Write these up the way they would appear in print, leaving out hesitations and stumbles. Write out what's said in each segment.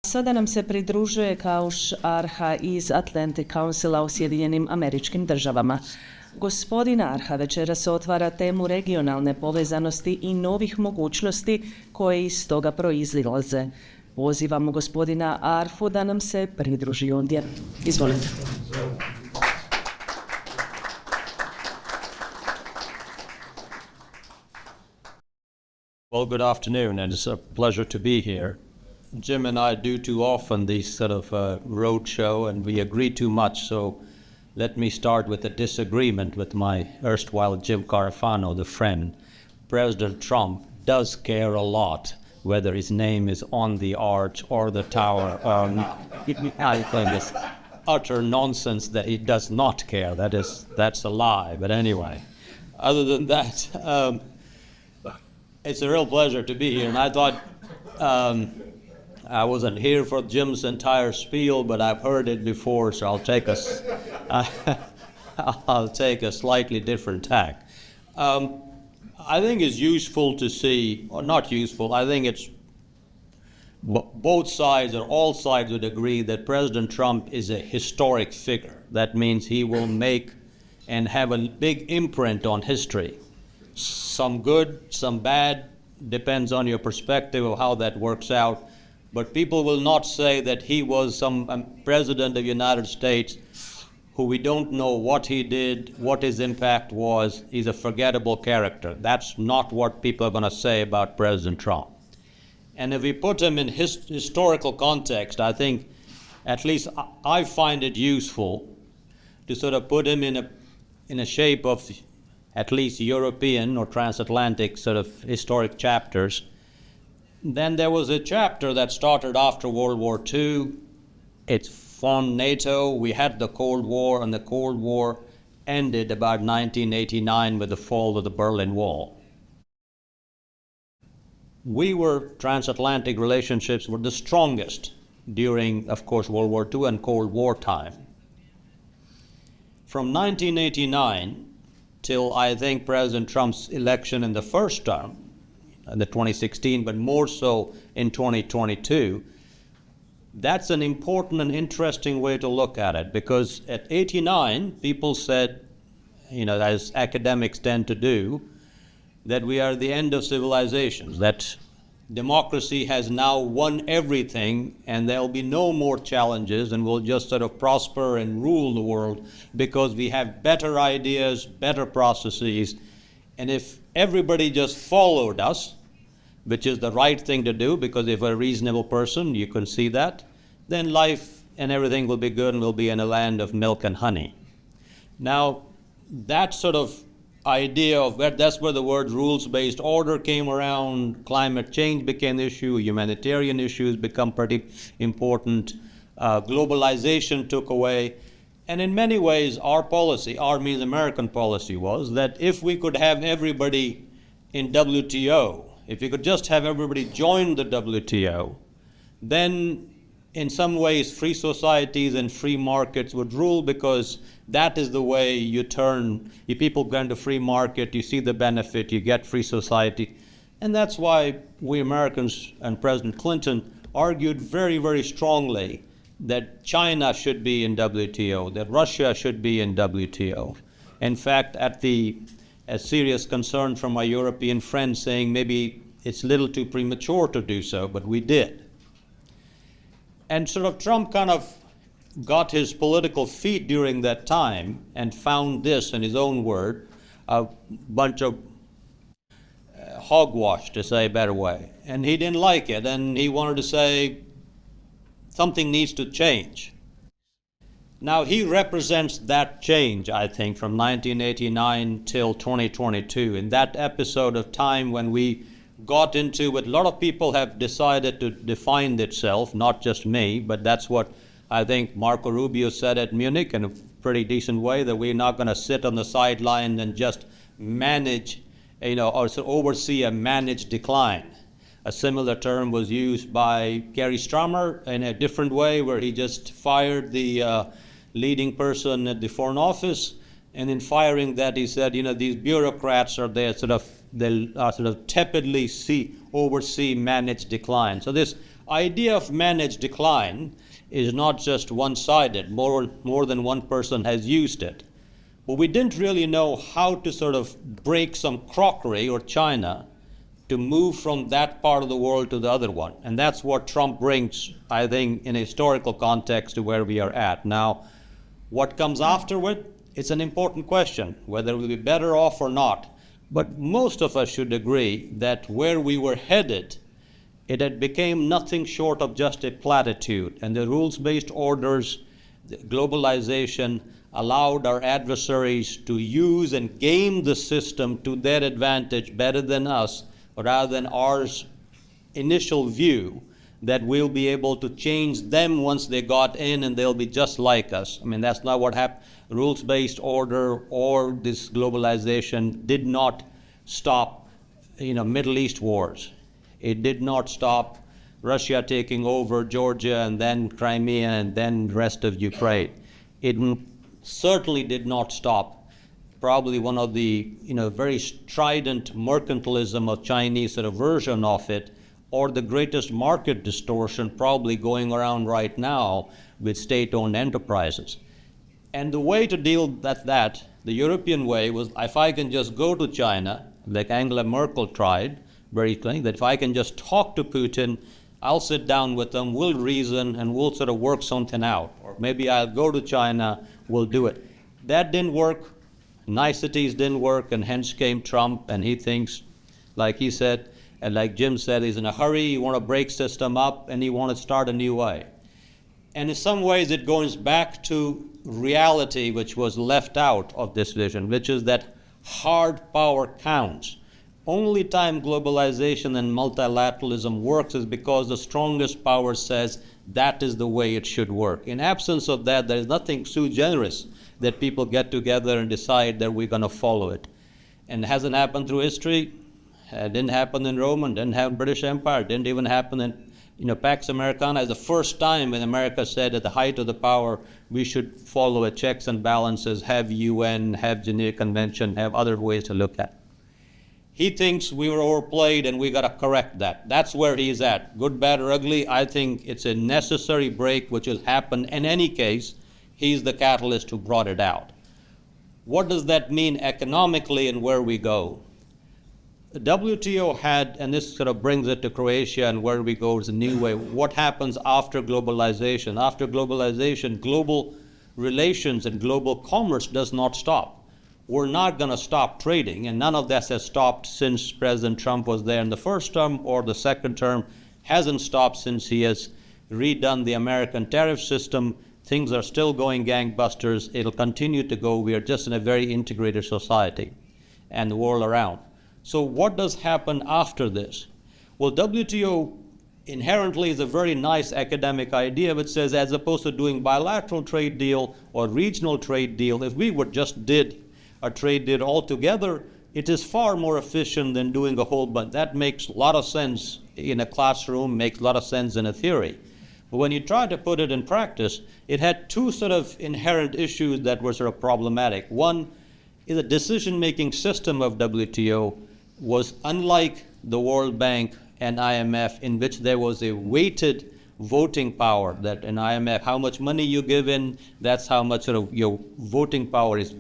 Sada nam se pridružuje Kaush Arha iz Atlantic Councila u Sjedinjenim Američkim Državama. Gospodin Arha večeras otvara temu regionalne povezanosti i novih mogućnosti koje iz toga proizlaze. Pozivamo gospodina Arfu da nam se pridruži ondje. Izvolite. Well, good afternoon, and it's a pleasure to be here. Jim and I do too often these sort of road show, and we agree too much, so let me start with a disagreement with my erstwhile Jim Carafano, the friend. President Trump does care a lot whether his name is on the arch or the tower. I think it's utter nonsense that he does not care. That's a lie. But anyway, other than that, it's a real pleasure to be here. And I thought I wasn't here for Jim's entire spiel, but I've heard it before, so I'll take a slightly different tack. I think it's useful to see, or not useful, I think it's both sides or all sides would agree that President Trump is a historic figure. That means he will make and have a big imprint on history. Some good, some bad, depends on your perspective of how that works out. But people will not say that he was some president of the United States who we don't know what he did, what his impact was. He's a forgettable character. That's not what people are going to say about President Trump. And if we put him in historical context, I think, at least I find it useful to sort of put him in a shape of at least European or transatlantic sort of historic chapters. Then there was a chapter that started after World War II. It's formed NATO. We had the Cold War, and the Cold War ended about 1989 with the fall of the Berlin Wall. Transatlantic relationships were the strongest during, of course, World War II and Cold War time. From 1989 till I think President Trump's election in the first term, the 2016, but more so in 2022, that's an important and interesting way to look at it, because at 89, people said, as academics tend to do, that we are at the end of civilizations, that democracy has now won everything and there'll be no more challenges and we'll just sort of prosper and rule the world because we have better ideas, better processes, and if everybody just followed us, which is the right thing to do, because if you're a reasonable person, you can see that, then life and everything will be good and we'll be in a land of milk and honey. Now, that sort of idea of that's where the word rules-based order came around, climate change became the issue, humanitarian issues become pretty important, globalization took away, and in many ways our means American policy was that if we could have everybody in WTO, if you could just have everybody join the WTO, then in some ways free societies and free markets would rule, because that is the way you people go into free market, you see the benefit, you get free society. And that's why we Americans and President Clinton argued very, very strongly that China should be in WTO, that Russia should be in WTO. In fact, a serious concern from my European friends saying maybe it's a little too premature to do so, but we did. And sort of Trump kind of got his political feet during that time and found this, in his own word, a bunch of hogwash, to say a better way. And he didn't like it, and he wanted to say something needs to change. Now, he represents that change, I think, from 1989 till 2022, in that episode of time when we got into what a lot of people have decided to define itself, not just me, but that's what I think Marco Rubio said at Munich in a pretty decent way, that we're not going to sit on the sideline and just manage, or oversee a managed decline. A similar term was used by Gary Strummer in a different way, where he just fired the leading person at the Foreign Office, and in firing that he said, these bureaucrats are there they'll sort of tepidly oversee managed decline. So this idea of managed decline is not just one-sided. More than one person has used it. But we didn't really know how to sort of break some crockery or china to move from that part of the world to the other one. And that's what Trump brings, I think, in a historical context to where we are at. Now, what comes afterward? It's an important question, whether we'll be better off or not. But most of us should agree that where we were headed, it had become nothing short of just a platitude. And the rules-based orders, the globalization, allowed our adversaries to use and game the system to their advantage better than us, rather than ours initial view that we'll be able to change them once they got in and they'll be just like us. I mean, that's not what happened. Rules-based order or this globalization did not stop, Middle East wars. It did not stop Russia taking over Georgia and then Crimea and then the rest of Ukraine. It certainly did not stop probably one of the very strident mercantilism of Chinese sort of version of it, or the greatest market distortion probably going around right now with state-owned enterprises. And the way to deal with that, the European way, was if I can just go to China, like Angela Merkel tried, very clearly, that if I can just talk to Putin, I'll sit down with them, we'll reason, and we'll sort of work something out. Or maybe I'll go to China, we'll do it. That didn't work. Niceties didn't work, and hence came Trump, and he thinks, like he said, and like Jim said, he's in a hurry, he want to break system up, and he want to start a new way. And in some ways it goes back to reality which was left out of this vision, which is that hard power counts. Only time globalization and multilateralism works is because the strongest power says that is the way it should work. In absence of that, there is nothing sui generis that people get together and decide that we're going to follow it. And it hasn't happened through history. It didn't happen in Roman, didn't happen in British Empire, didn't even happen in Pax Americana. It's the first time when America said at the height of the power, we should follow a checks and balances, have UN, have Geneva Convention, have other ways to look at. He thinks we were overplayed and we got to correct that. That's where he's at. Good, bad, or ugly, I think it's a necessary break which will happen in any case. He's the catalyst who brought it out. What does that mean economically and where we go? The WTO had, and this sort of brings it to Croatia and where we go is a new way. What happens after globalization? After globalization, global relations and global commerce does not stop. We're not going to stop trading, and none of this has stopped since President Trump was there in the first term or the second term. Hasn't stopped since he has redone the American tariff system. Things are still going gangbusters. It'll continue to go. We are just in a very integrated society and the world around. So what does happen after this? Well, WTO inherently is a very nice academic idea which says as opposed to doing bilateral trade deal or regional trade deal, if we would just did a trade deal altogether, it is far more efficient than doing a whole bunch. That makes a lot of sense in a classroom, makes a lot of sense in a theory. But when you try to put it in practice, it had two sort of inherent issues that were sort of problematic. One is the decision-making system of WTO was unlike the World Bank and IMF, in which there was a weighted voting power, that in IMF, how much money you give in, that's how much sort of your voting power is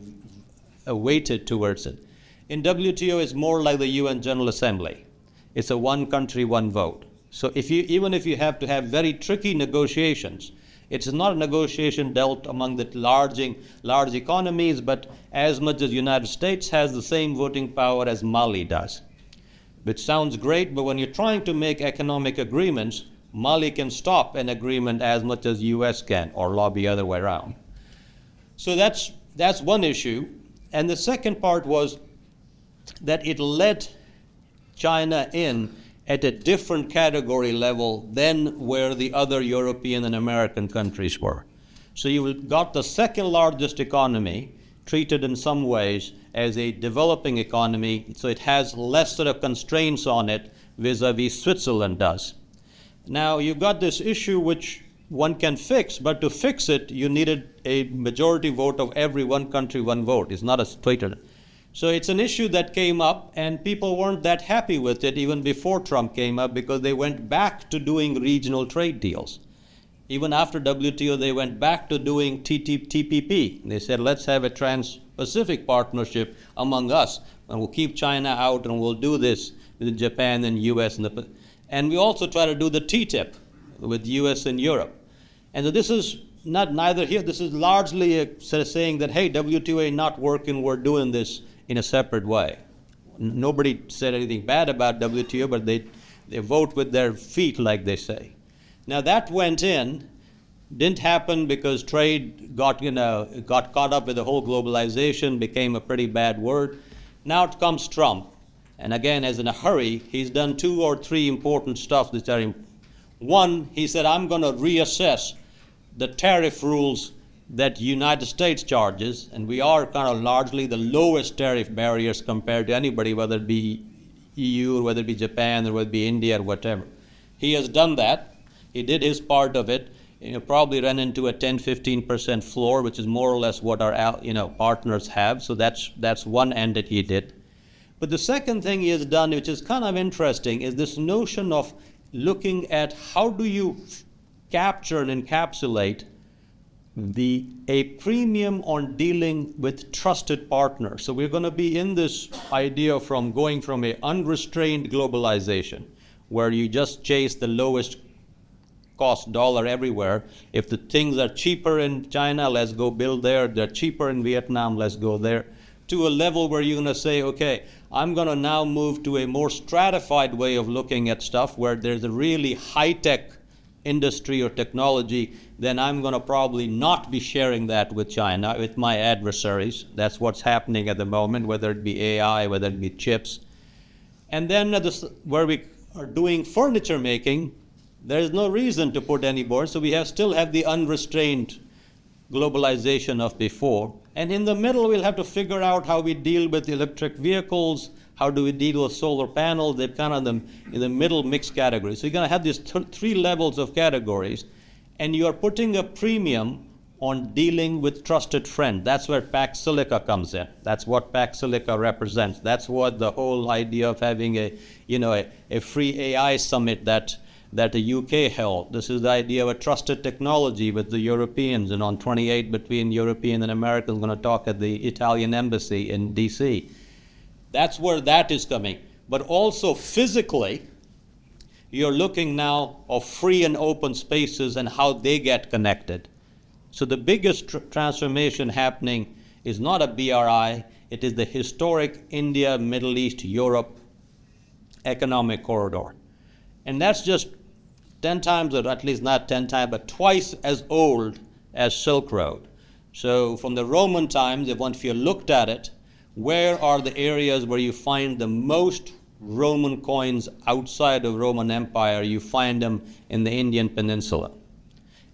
weighted towards it. In WTO, it's more like the UN General Assembly. It's a one country, one vote. So even if you have to have very tricky negotiations, it's not a negotiation dealt among the large economies, but as much as the United States has the same voting power as Mali does, which sounds great, but when you're trying to make economic agreements, Mali can stop an agreement as much as US can, or lobby the other way around. So that's one issue. And the second part was that it let China in at a different category level than where the other European and American countries were. So you got the second largest economy treated in some ways as a developing economy, so it has less sort of constraints on it vis-a-vis Switzerland does. Now you got this issue which one can fix, but to fix it, you needed a majority vote of every one country, one vote. It's not a straight. So it's an issue that came up, and people weren't that happy with it even before Trump came up, because they went back to doing regional trade deals. Even after WTO, they went back to doing TPP. They said, let's have a trans-Pacific partnership among us, and we'll keep China out, and we'll do this with Japan and US. And we also try to do the TTIP with US and Europe. And so this is neither here. This is largely a sort of saying that, hey, WTO ain't not working, we're doing this in a separate way. Nobody said anything bad about WTO, but they vote with their feet, like they say. Now that went in, didn't happen because trade got caught up with the whole globalization, became a pretty bad word. Now it comes Trump, and again, as in a hurry, he's done 2 or 3 important stuff that are one, he said, I'm going to reassess the tariff rules that United States charges, and we are kind of largely the lowest tariff barriers compared to anybody, whether it be EU, or whether it be Japan, or whether it be India, or whatever. He has done that. He did his part of it. Probably ran into a 10-15% floor, which is more or less what our partners have. So that's one end that he did. But the second thing he has done, which is kind of interesting, is this notion of looking at how do you capture and encapsulate a premium on dealing with trusted partners. So we're going to be in this idea from going from a unrestrained globalization, where you just chase the lowest cost dollar everywhere. If the things are cheaper in China, let's go build there. They're cheaper in Vietnam, let's go there. To a level where you're going to say, okay, I'm going to now move to a more stratified way of looking at stuff, where there's a really high-tech industry or technology, then I'm going to probably not be sharing that with China, with my adversaries. That's what's happening at the moment, whether it be AI, whether it be chips. And then where we are doing furniture making, there is no reason to put any borders, so we still have the unrestrained globalization of before. And in the middle, we'll have to figure out how we deal with electric vehicles, how do we deal with solar panels. They're kind of in the middle mixed category. So you're going to have these 3 levels of categories, and you are putting a premium on dealing with trusted friends. That's where Pax Silica comes in. That's what Pax Silica represents. That's what the whole idea of having a free AI summit that the UK held. This is the idea of a trusted technology with the Europeans, and on 28 between European and Americans going to talk at the Italian embassy in DC. That's where that is coming. But also physically, you're looking now of free and open spaces and how they get connected. So the biggest transformation happening is not a BRI, it is the historic India, Middle East, Europe economic corridor. And that's just 10 times, or at least not 10 times, but twice as old as Silk Road. So from the Roman times, if you looked at it, where are the areas where you find the most Roman coins outside of Roman Empire? You find them in the Indian Peninsula.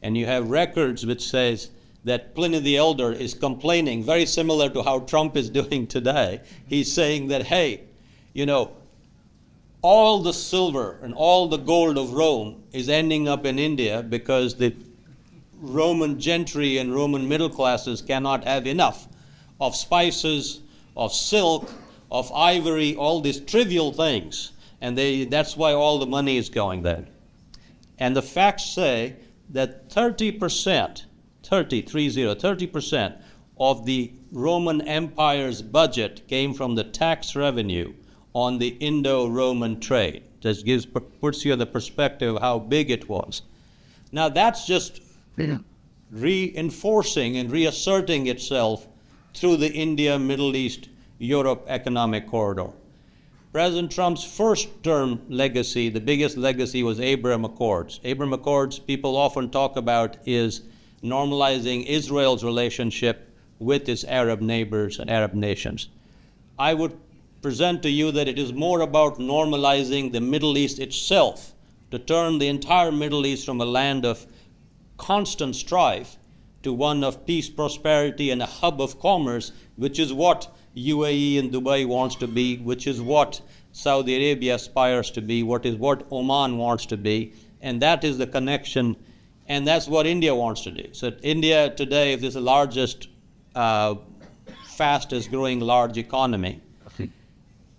And you have records which says that Pliny the Elder is complaining, very similar to how Trump is doing today. He's saying that, hey, all the silver and all the gold of Rome is ending up in India because the Roman gentry and Roman middle classes cannot have enough of spices, of silk, of ivory, all these trivial things. And that's why all the money is going there. And the facts say that 30% of the Roman Empire's budget came from the tax revenue on the Indo-Roman trade. Just puts you in the perspective of how big it was. Now that's just reinforcing and reasserting itself through the India, Middle East, Europe economic corridor. President Trump's first term legacy, the biggest legacy, was Abraham Accords. Abraham Accords, people often talk about, is normalizing Israel's relationship with its Arab neighbors and Arab nations. I would present to you that it is more about normalizing the Middle East itself, to turn the entire Middle East from a land of constant strife to one of peace, prosperity, and a hub of commerce, which is what UAE and Dubai wants to be, which is what Saudi Arabia aspires to be, what Oman wants to be, and that is the connection, and that's what India wants to do. So India today is the largest fastest growing large economy.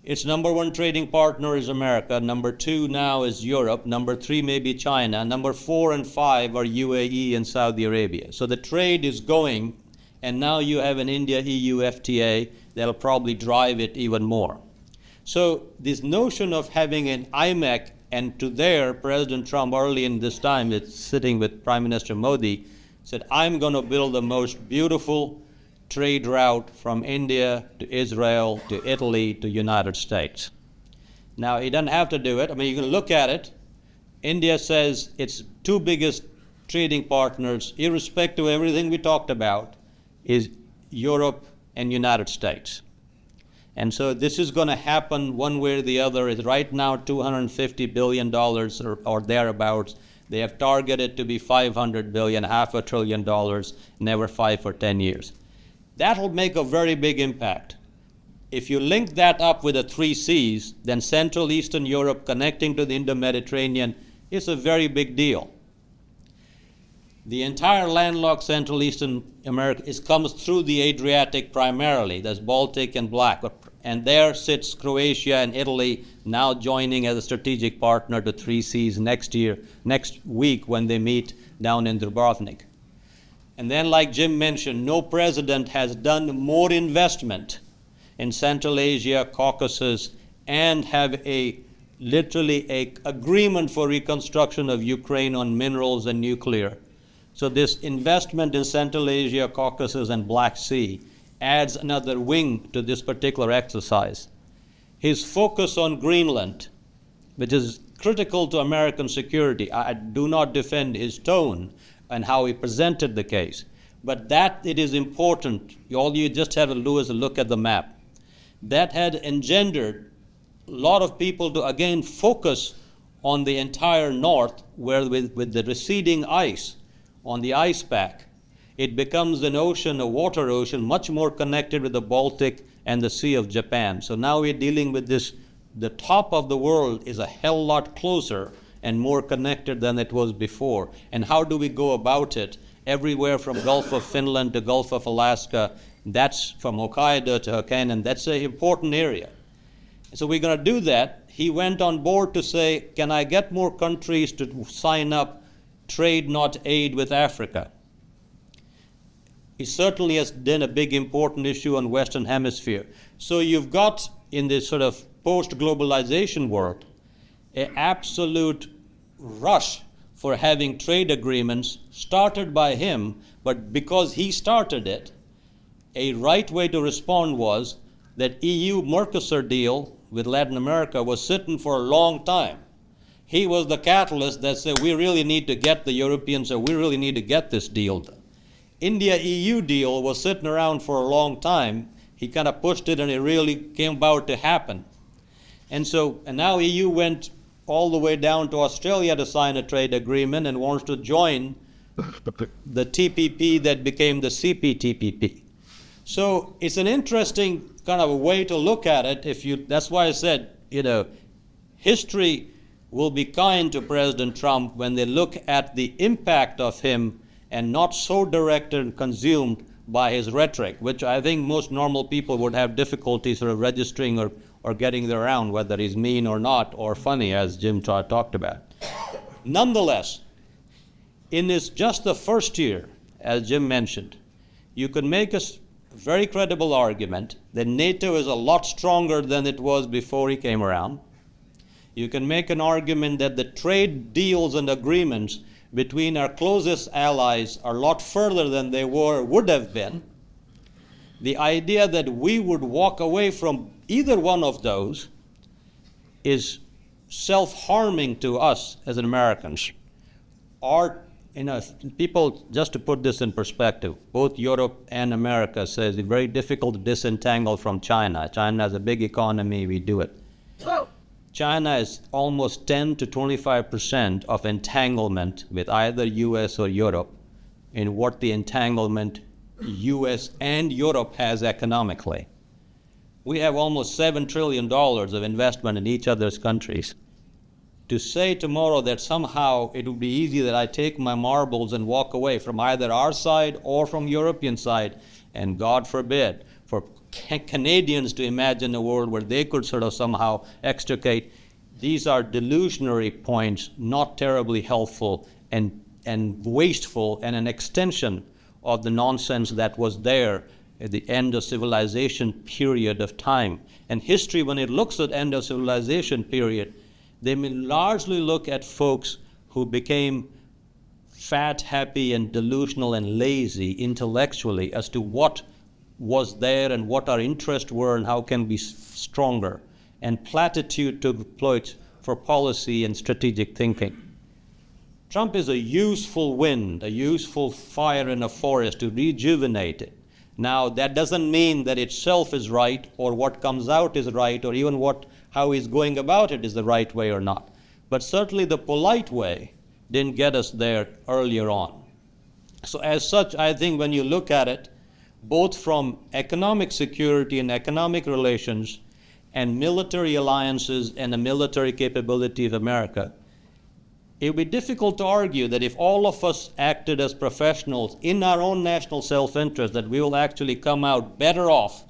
Its number one trading partner is America. Number two now is Europe. Number three may be China. Number 4 and 5 are UAE and Saudi Arabia. So the trade is going, and now you have an India-EU FTA that'll probably drive it even more. So this notion of having an IMEC, and to there, President Trump early in this time, it's sitting with Prime Minister Modi, said, I'm going to build the most beautiful trade route from India to Israel to Italy to United States. Now, he doesn't have to do it. I mean, you can look at it. India says its two biggest trading partners, irrespective of everything we talked about, is Europe and United States. And so this is going to happen one way or the other. It's right now $250 billion or thereabouts. They have targeted to be $500 billion, $500 billion, never 5 for 10 years. That'll make a very big impact. If you link that up with the 3 Cs, then Central Eastern Europe connecting to the Indo-Mediterranean is a very big deal. The entire landlocked Central Eastern America comes through the Adriatic primarily. There's Baltic and Black. And there sits Croatia and Italy now joining as a strategic partner to 3 Cs next week when they meet down in Dubrovnik. And then, like Jim mentioned, no president has done more investment in Central Asia, Caucasus, and have literally a agreement for reconstruction of Ukraine on minerals and nuclear. So this investment in Central Asia, Caucasus, and Black Sea adds another wing to this particular exercise. His focus on Greenland, which is critical to American security, I do not defend his tone and how he presented the case, but that it is important. All you just have to do is look at the map. That had engendered a lot of people to again focus on the entire north, where with the receding ice on the ice pack, it becomes an ocean, a water ocean, much more connected with the Baltic and the Sea of Japan. So now we're dealing with this, the top of the world is a hell lot closer and more connected than it was before. And how do we go about it? Everywhere from Gulf of Finland to Gulf of Alaska, that's from Hokkaido to Hokkaido, that's an important area. So we're going to do that. He went on board to say, can I get more countries to sign up trade, not aid with Africa? He certainly has done a big important issue on Western Hemisphere. So you've got in this sort of post-globalization world, an absolute rush for having trade agreements started by him, but because he started it, a right way to respond was that EU-Mercosur deal with Latin America was sitting for a long time. He was the catalyst that said, we really need to get the Europeans, or we really need to get this deal done. India-EU deal was sitting around for a long time. He kind of pushed it and it really came about to happen. And now EU went all the way down to Australia to sign a trade agreement and wants to join the TPP that became the CPTPP. So it's an interesting kind of a way to look at it. That's why I said, history will be kind to President Trump when they look at the impact of him and not so directed and consumed by his rhetoric, which I think most normal people would have difficulty sort of registering or getting around, whether he's mean or not, or funny, as Jim talked about. Nonetheless, in just the first year, as Jim mentioned, you could make a very credible argument that NATO is a lot stronger than it was before he came around. You can make an argument that the trade deals and agreements between our closest allies are a lot further than they would have been. The idea that we would walk away from either one of those is self-harming to us as Americans. People, just to put this in perspective, both Europe and America says it's very difficult to disentangle from China. China has a big economy, we do it. China is almost 10 to 25% of entanglement with either US or Europe in what the entanglement US and Europe has economically. We have almost $7 trillion of investment in each other's countries. To say tomorrow that somehow it would be easy that I take my marbles and walk away from either our side or from European side, and God forbid, for Canadians to imagine a world where they could sort of somehow extricate. These are delusionary points, not terribly helpful and wasteful, and an extension of the nonsense that was there at the end of civilization period of time. And history, when it looks at end of civilization period, they may largely look at folks who became fat, happy, and delusional and lazy intellectually as to what was there and what our interests were and how can be stronger, and platitude to exploit for policy and strategic thinking. Trump is a useful wind, a useful fire in a forest to rejuvenate it. Now, that doesn't mean that itself is right, or what comes out is right, or even how he's going about it is the right way or not. But certainly the polite way didn't get us there earlier on. So as such, I think when you look at it, both from economic security and economic relations and military alliances and the military capability of America, it would be difficult to argue that if all of us acted as professionals in our own national self-interest, that we will actually come out better off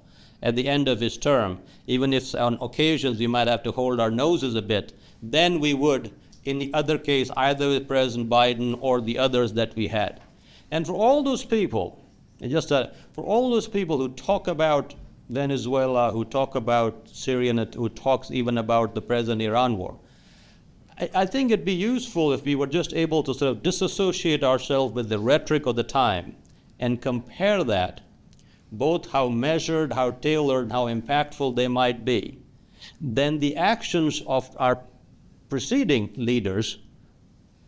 at the end of his term, even if on occasions we might have to hold our noses a bit, than we would in the other case, either with President Biden or the others that we had. And for all those people, for all those people who talk about Venezuela, who talk about Syria, who talks even about the present Iran war, I think it'd be useful if we were just able to sort of disassociate ourselves with the rhetoric of the time and compare that, both how measured, how tailored, how impactful they might be, then the actions of our preceding leaders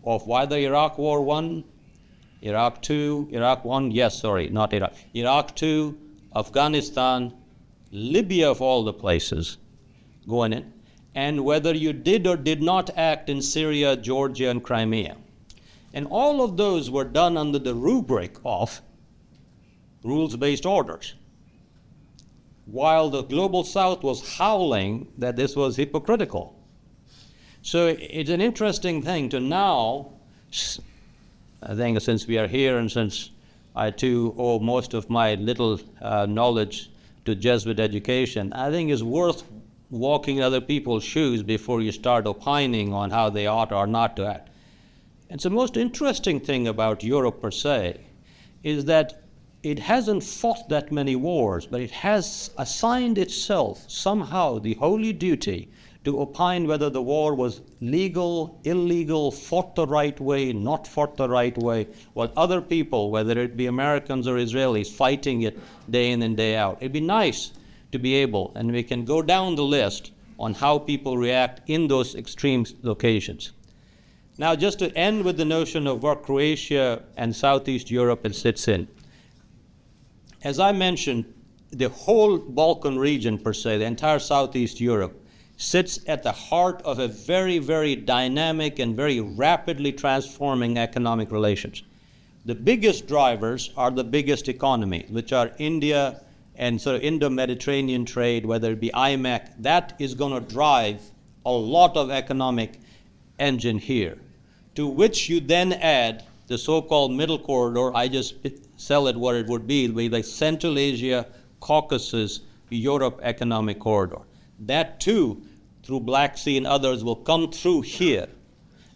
of whether Iraq War 1, Iraq 2, Iraq 1, not Iraq, Iraq 2, Afghanistan, Libya of all the places going in, and whether you did or did not act in Syria, Georgia, and Crimea. And all of those were done under the rubric of rules-based orders, while the global south was howling that this was hypocritical. So it's an interesting thing to now, I think since we are here and since I too owe most of my little knowledge to Jesuit education, I think it's worth walking in other people's shoes before you start opining on how they ought or not to act. And so the most interesting thing about Europe per se is that it hasn't fought that many wars, but it has assigned itself somehow the holy duty to opine whether the war was legal, illegal, fought the right way, not fought the right way, while other people, whether it be Americans or Israelis, fighting it day in and day out. It'd be nice to be able, and we can go down the list on how people react in those extreme locations. Now, just to end with the notion of where Croatia and Southeast Europe sits in. As I mentioned, the whole Balkan region per se, the entire Southeast Europe, sits at the heart of a very, very dynamic and very rapidly transforming economic relations. The biggest drivers are the biggest economies, which are India and sort of Indo-Mediterranean trade, whether it be IMEC. That is going to drive a lot of economic engine here, to which you then add the so-called middle corridor. I just sell it what it would be like Central Asia, Caucasus, Europe economic corridor. That too, through Black Sea and others, will come through here.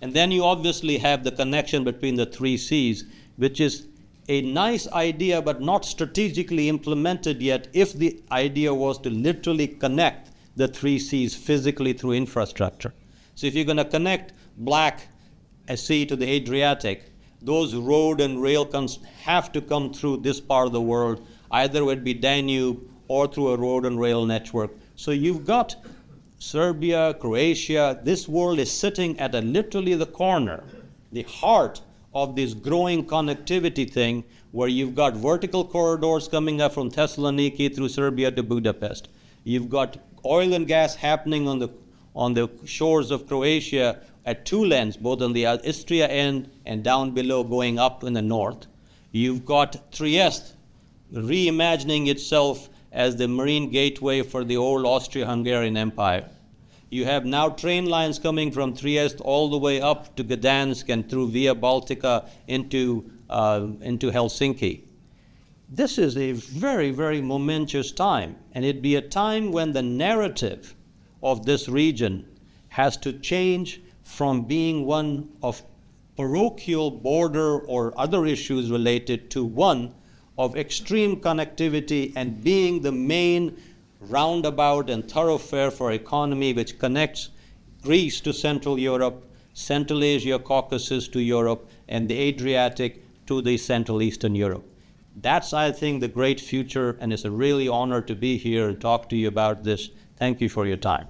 And then you obviously have the connection between the three seas, which is a nice idea but not strategically implemented yet, if the idea was to literally connect the three seas physically through infrastructure. So if you're going to connect Black Sea to the Adriatic, those road and rail have to come through this part of the world, either it would be Danube or through a road and rail network. So you've got Serbia, Croatia. This world is sitting at literally the corner, the heart of this growing connectivity thing, where you've got vertical corridors coming up from Thessaloniki through Serbia to Budapest. You've got oil and gas happening on the shores of Croatia at two ends, both on the Istria end and down below going up in the north. You've got Trieste reimagining itself as the marine gateway for the old Austro-Hungarian Empire. You have now train lines coming from Trieste all the way up to Gdansk and through Via Baltica into Helsinki. this is a very, very momentous time, and it'd be a time when the narrative of this region has to change from being one of parochial border or other issues related to one of extreme connectivity and being the main roundabout and thoroughfare for economy which connects Greece to Central Europe, Central Asia, Caucasus to Europe, and the Adriatic to the Central Eastern Europe. That's, I think, the great future, and it's a really honor to be here and talk to you about this. Thank you for your time.